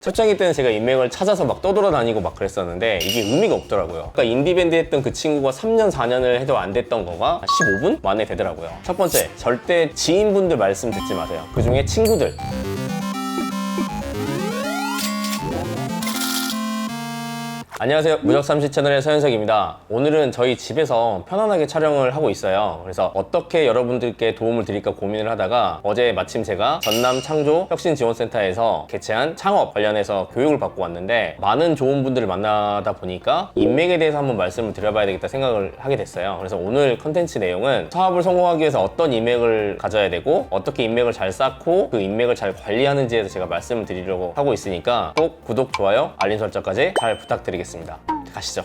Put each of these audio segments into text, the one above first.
초창기 때는 제가 인맥을 찾아서 막 떠돌아다니고 막 그랬었는데 이게 의미가 없더라고요. 그러니까 인디밴드 했던 그 친구가 3년 4년을 해도 안 됐던 거가 15분 만에 되더라고요. 첫 번째, 절대 지인분들 말씀 듣지 마세요. 그 중에 친구들. 안녕하세요, 무적삼시 채널의 서현석입니다. 오늘은 저희 집에서 편안하게 촬영을 하고 있어요. 그래서 어떻게 여러분들께 도움을 드릴까 고민을 하다가 어제 마침 제가 전남 창조 혁신지원센터에서 개최한 창업 관련해서 교육을 받고 왔는데 많은 좋은 분들을 만나다 보니까 인맥에 대해서 한번 말씀을 드려봐야 되겠다 생각을 하게 됐어요. 그래서 오늘 컨텐츠 내용은 사업을 성공하기 위해서 어떤 인맥을 가져야 되고 어떻게 인맥을 잘 쌓고 그 인맥을 잘 관리하는지에 대해서 제가 말씀을 드리려고 하고 있으니까 꼭 구독, 좋아요, 알림 설정까지 잘 부탁드리겠습니다. 가시죠.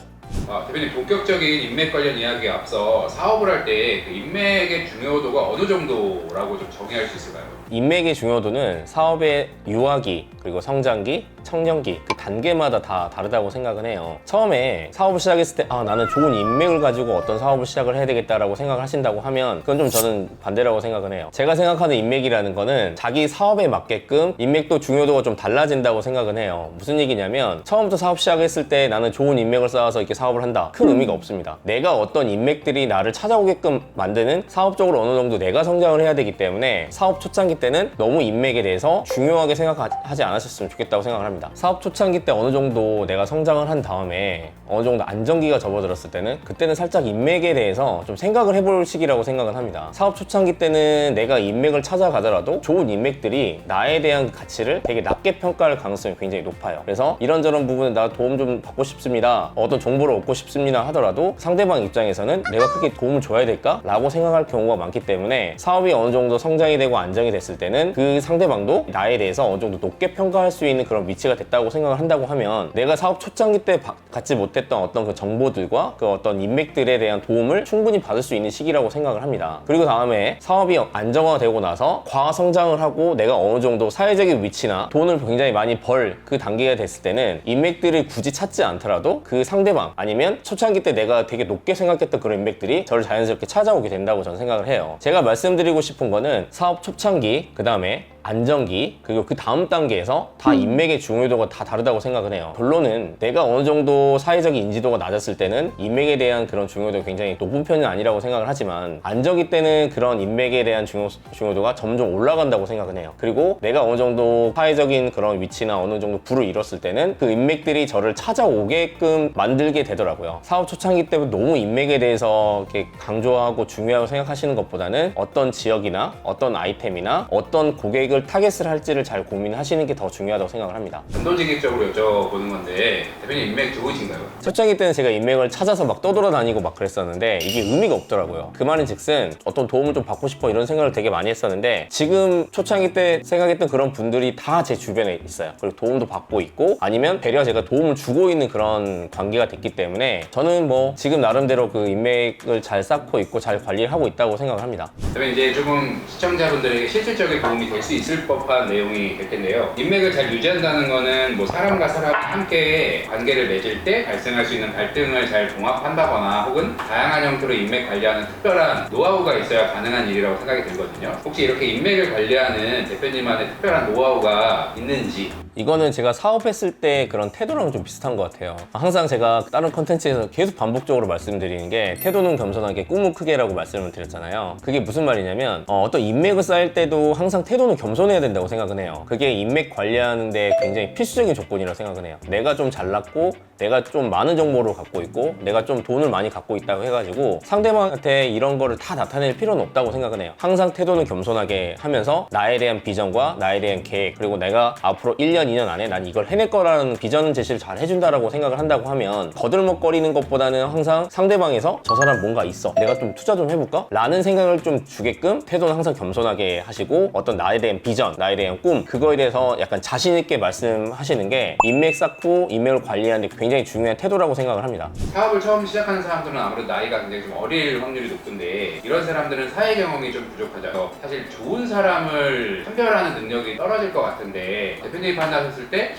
대표님, 본격적인 인맥 관련 이야기에 앞서 사업을 할 때 그 인맥의 중요도가 어느 정도라고 좀 정의할 수 있을까요? 인맥의 중요도는 사업의 유아기, 그리고 성장기, 청년기 그 단계마다 다 다르다고 생각은 해요. 처음에 사업을 시작했을 때 나는 좋은 인맥을 가지고 어떤 사업을 시작을 해야 되겠다라고 생각을 하신다고 하면 그건 좀 저는 반대라고 생각은 해요. 제가 생각하는 인맥이라는 거는 자기 사업에 맞게끔 인맥도 중요도가 좀 달라진다고 생각은 해요. 무슨 얘기냐면 처음부터 사업 시작했을 때 나는 좋은 인맥을 쌓아서 이렇게 사업을 한다. 큰 의미가 없습니다. 내가 어떤 인맥들이 나를 찾아오게끔 만드는 사업적으로 어느 정도 내가 성장을 해야 되기 때문에 사업 초창기 때는 너무 인맥에 대해서 중요하게 생각하지 않으셨으면 좋겠다고 생각을 합니다. 사업 초창기 때 어느 정도 내가 성장을 한 다음에 어느 정도 안정기가 접어들었을 때는 그때는 살짝 인맥에 대해서 좀 생각을 해볼 시기라고 생각은 합니다. 사업 초창기 때는 내가 인맥을 찾아가더라도 좋은 인맥들이 나에 대한 가치를 되게 낮게 평가할 가능성이 굉장히 높아요. 그래서 이런저런 부분에 나 도움 좀 받고 싶습니다, 어떤 정보를 얻고 싶습니다 하더라도 상대방 입장에서는 내가 크게 도움을 줘야 될까? 라고 생각할 경우가 많기 때문에 사업이 어느 정도 성장이 되고 안정이 됐을 때는 그 상대방도 나에 대해서 어느 정도 높게 평가할 수 있는 그런 위치가 됐다고 생각을 한다고 하면 내가 사업 초창기 때 갖지 못했던 어떤 그 정보들과 그 어떤 인맥들에 대한 도움을 충분히 받을 수 있는 시기라고 생각을 합니다. 그리고 다음에 사업이 안정화되고 나서 과성장을 하고 내가 어느 정도 사회적인 위치나 돈을 굉장히 많이 벌 그 단계가 됐을 때는 인맥들을 굳이 찾지 않더라도 그 상대방 아니면 초창기 때 내가 되게 높게 생각했던 그런 인맥들이 저를 자연스럽게 찾아오게 된다고 저는 생각을 해요. 제가 말씀드리고 싶은 거는 사업 초창기, 그 다음에 안정기, 그리고 그 다음 단계에서 다 인맥의 중요도가 다 다르다고 생각을 해요. 결론은 내가 어느 정도 사회적인 인지도가 낮았을 때는 인맥에 대한 그런 중요도가 굉장히 높은 편은 아니라고 생각을 하지만 안정기 때는 그런 인맥에 대한 중요도가 점점 올라간다고 생각을 해요. 그리고 내가 어느 정도 사회적인 그런 위치나 어느 정도 부를 이뤘을 때는 그 인맥들이 저를 찾아오게끔 만들게 되더라고요. 사업 초창기 때는 너무 인맥에 대해서 이렇게 강조하고 중요하고 생각하시는 것보다는 어떤 지역이나 어떤 아이템이나 어떤 고객을 타겟을 할지를 잘 고민하시는 게 더 중요하다고 생각을 합니다. 전도직입적으로 여쭤보는 건데, 대표님 인맥 좋으신가요? 초창기 때는 제가 인맥을 찾아서 막 떠돌아다니고 막 그랬었는데 이게 의미가 없더라고요. 그 말은 즉슨 어떤 도움을 좀 받고 싶어 이런 생각을 되게 많이 했었는데 지금 초창기 때 생각했던 그런 분들이 다 제 주변에 있어요. 그리고 도움도 받고 있고 아니면 배려 제가 도움을 주고 있는 그런 관계가 됐기 때문에 저는 뭐 지금 나름대로 그 인맥을 잘 쌓고 있고 잘 관리를 하고 있다고 생각을 합니다. 그러면 이제 조금 시청자분들에게 실질적인 도움이 될 수 있을 법한 내용이 될 텐데요. 인맥을 잘 유지한다는 거는 뭐 사람과 사람이 함께 관계를 맺을 때 발생할 수 있는 갈등을 잘 종합한다거나 혹은 다양한 형태로 인맥 관리하는 특별한 노하우가 있어야 가능한 일이라고 생각이 들거든요. 혹시 이렇게 인맥을 관리하는 대표님만의 특별한 노하우가 있는지? 이거는 제가 사업했을 때 그런 태도랑 좀 비슷한 것 같아요. 항상 제가 다른 컨텐츠에서 계속 반복적으로 말씀드리는 게 태도는 겸손하게 꿈은 크게라고 말씀을 드렸잖아요. 그게 무슨 말이냐면 어떤 인맥을 쌓을 때도 항상 태도는 겸손해야 된다고 생각은 해요. 그게 인맥 관리하는데 굉장히 필수적인 조건이라고 생각은 해요. 내가 좀 잘났고 내가 좀 많은 정보를 갖고 있고 내가 좀 돈을 많이 갖고 있다고 해가지고 상대방한테 이런 거를 다 나타낼 필요는 없다고 생각은 해요. 항상 태도는 겸손하게 하면서 나에 대한 비전과 나에 대한 계획, 그리고 내가 앞으로 1년 2년 안에 난 이걸 해낼 거라는 비전 제시를 잘 해준다라고 생각을 한다고 하면 거들먹거리는 것보다는 항상 상대방에서 저 사람 뭔가 있어, 내가 좀 투자 좀 해볼까? 라는 생각을 좀 주게끔 태도는 항상 겸손하게 하시고 어떤 나에 대한 비전, 나에 대한 꿈, 그거에 대해서 약간 자신 있게 말씀하시는 게 인맥 쌓고 인맥을 관리하는 데 굉장히 중요한 태도라고 생각을 합니다. 사업을 처음 시작하는 사람들은 아무래도 나이가 굉장히 좀 어릴 확률이 높은데 이런 사람들은 사회 경험이 좀 부족하죠. 사실 좋은 사람을 선별하는 능력이 떨어질 것 같은데 대표님 판단 만나셨을 때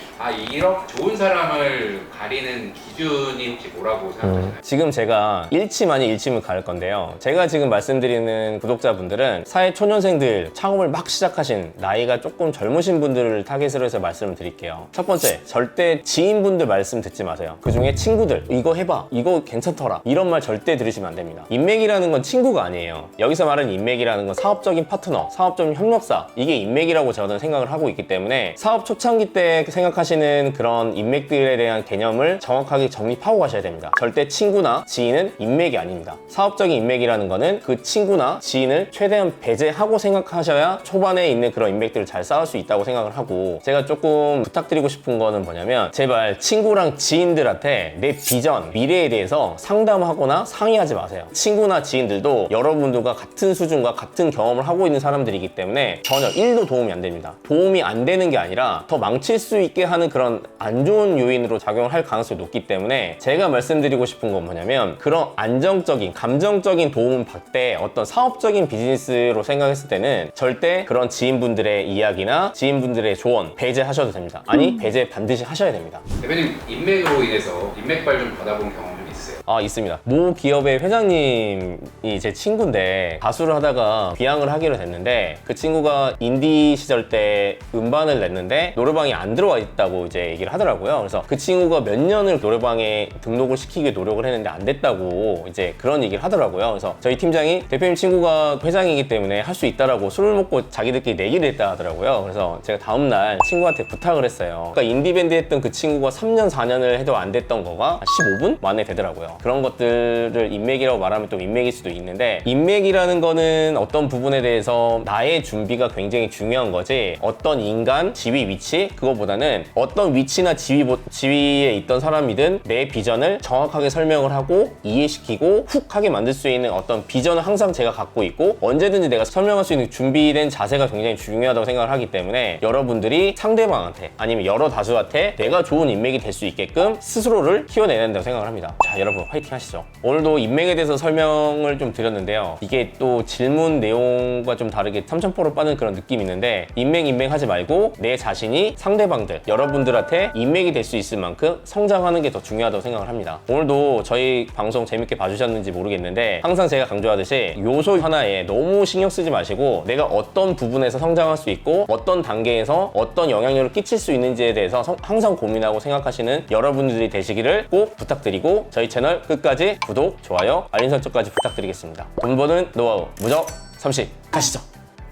이렇게 좋은 사람을 가리는 기준이 혹시 뭐라고 생각하시나요? 지금 제가 일침 아닌 일침을 가릴 건데요. 제가 지금 말씀드리는 구독자분들은 사회 초년생들, 창업을 막 시작하신 나이가 조금 젊으신 분들을 타겟으로 해서 말씀을 드릴게요. 첫 번째, 절대 지인분들 말씀 듣지 마세요. 그 중에 친구들, 이거 해봐, 이거 괜찮더라, 이런 말 절대 들으시면 안 됩니다. 인맥이라는 건 친구가 아니에요. 여기서 말하는 인맥이라는 건 사업적인 파트너, 사업적인 협력사, 이게 인맥이라고 저는 생각을 하고 있기 때문에 사업 초창기 때 생각하시는 그런 인맥들에 대한 개념을 정확하게 정립하고 가셔야 됩니다. 절대 친구나 지인은 인맥이 아닙니다. 사업적인 인맥이라는 거는 그 친구나 지인을 최대한 배제하고 생각하셔야 초반에 있는 그런 인맥들을 잘 쌓을 수 있다고 생각을 하고, 제가 조금 부탁드리고 싶은 거는 뭐냐면 제발 친구랑 지인들한테 내 비전, 미래에 대해서 상담하거나 상의하지 마세요. 친구나 지인들도 여러분들과 같은 수준과 같은 경험을 하고 있는 사람들이기 때문에 전혀 1도 도움이 안 됩니다. 도움이 안 되는 게 아니라 더 망칠 수 있게 하는 그런 안 좋은 요인으로 작용을 할 가능성이 높기 때문에 제가 말씀드리고 싶은 건 뭐냐면 그런 안정적인 감정적인 도움을 받을 때 어떤 사업적인 비즈니스로 생각했을 때는 절대 그런 지인분들의 이야기나 지인분들의 조언 배제하셔도 됩니다. 아니 배제 반드시 하셔야 됩니다. 대표님 인맥으로 인해서 인맥발 좀 받아본 경험 좀 있으세요? 있습니다. 모 기업의 회장님이 제 친구인데 가수를 하다가 비양을 하기로 됐는데, 그 친구가 인디 시절 때 음반을 냈는데 노래방에 안 들어와 있다고 이제 얘기를 하더라고요. 그래서 그 친구가 몇 년을 노래방에 등록을 시키기 노력을 했는데 안 됐다고 이제 그런 얘기를 하더라고요. 그래서 저희 팀장이 대표님 친구가 회장이기 때문에 할 수 있다라고 술을 먹고 자기들끼리 내기를 했다 하더라고요. 그래서 제가 다음날 친구한테 부탁을 했어요. 그러니까 인디밴드 했던 그 친구가 3년 4년을 해도 안 됐던 거가 15분 만에 되더라고요. 그런 것들을 인맥이라고 말하면 또 인맥일 수도 있는데, 인맥이라는 거는 어떤 부분에 대해서 나의 준비가 굉장히 중요한 거지, 어떤 인간, 지위, 위치, 그거보다는 어떤 위치나 지위에 있던 사람이든 내 비전을 정확하게 설명을 하고 이해시키고 훅 하게 만들 수 있는 어떤 비전을 항상 제가 갖고 있고 언제든지 내가 설명할 수 있는 준비된 자세가 굉장히 중요하다고 생각을 하기 때문에 여러분들이 상대방한테 아니면 여러 다수한테 내가 좋은 인맥이 될 수 있게끔 스스로를 키워내야 된다고 생각을 합니다. 자, 여러분 화이팅 하시죠. 오늘도 인맥에 대해서 설명을 좀 드렸는데요. 이게 또 질문 내용과 좀 다르게 삼천포로 빠는 그런 느낌이 있는데, 인맥 하지 말고 내 자신이 상대방들, 여러분들한테 인맥이 될 수 있을 만큼 성장하는 게 더 중요하다고 생각을 합니다. 오늘도 저희 방송 재밌게 봐주셨는지 모르겠는데 항상 제가 강조하듯이 요소 하나에 너무 신경 쓰지 마시고 내가 어떤 부분에서 성장할 수 있고 어떤 단계에서 어떤 영향력을 끼칠 수 있는지에 대해서 항상 고민하고 생각하시는 여러분들이 되시기를 꼭 부탁드리고, 저희 채널 끝까지 구독, 좋아요, 알림 설정까지 부탁드리겠습니다. 돈 버는 노하우 무적 30 가시죠.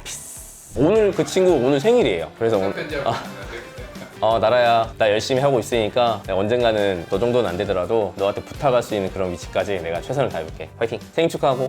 피스. 오늘 그 친구 오늘 생일이에요. 그래서 오늘 나라야, 나 열심히 하고 있으니까 내가 언젠가는 너 정도는 안 되더라도 너한테 부탁할 수 있는 그런 위치까지 내가 최선을 다해볼게. 화이팅! 생일 축하하고.